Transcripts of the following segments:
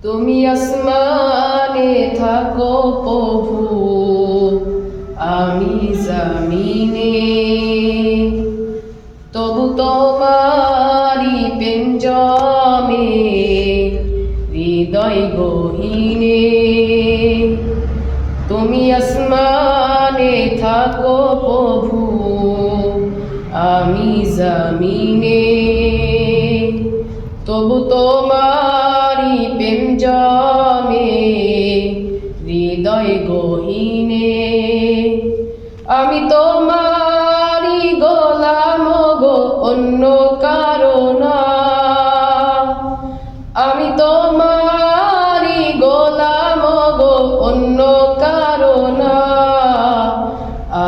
তুমি আসমানে থাকো প্রভু, আমি জমিনে, তবু তোমারি প্রেম জমে হৃদয় গহীনে। তুমি আসমানে থাকো প্রভু, আমি জমিনে, তবু তোমারি প্রেম জমে হৃদয় গহীনে। আমি তোমারি গোলাম গো, অন্য কারো না। আমি তোমারি গোলাম গো, অন্য কারো না।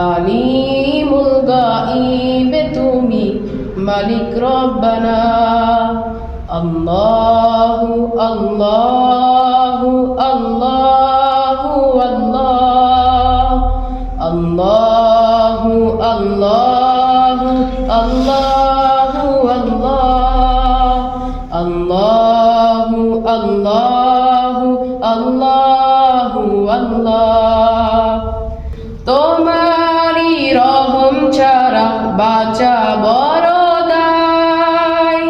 আলিমুল গাইবে তুমি, মালিক রব্বানা। আল্লাহু আল্লাহু আল্লাহু আল্লাহ, আল্লাহু আল্লাহু আল্লাহু আল্লাহ, আল্লাহু আল্লাহু আল্লাহু আল্লাহ। তোমারি রহম ছাড়া বাঁচা বড় দায়,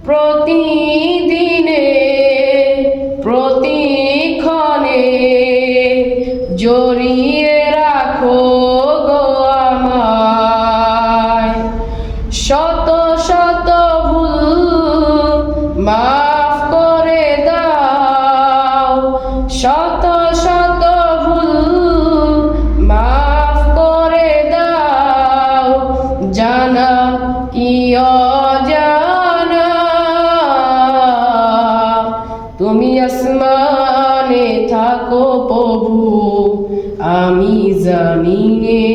প্রতিদিনে প্রতিক্ষণে জড়িয়ে রাখো গো আমায়। শত শত ভুল মাফ করে দাও, শত শত ভুল মাফ করে দাও, জানা কি অজানা। তুমি আসমানে থাকো প্রভু, আমি জমিনে,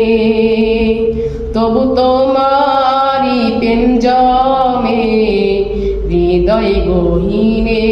তবু তোমারি প্রেম জমে হৃদয় গহীনে।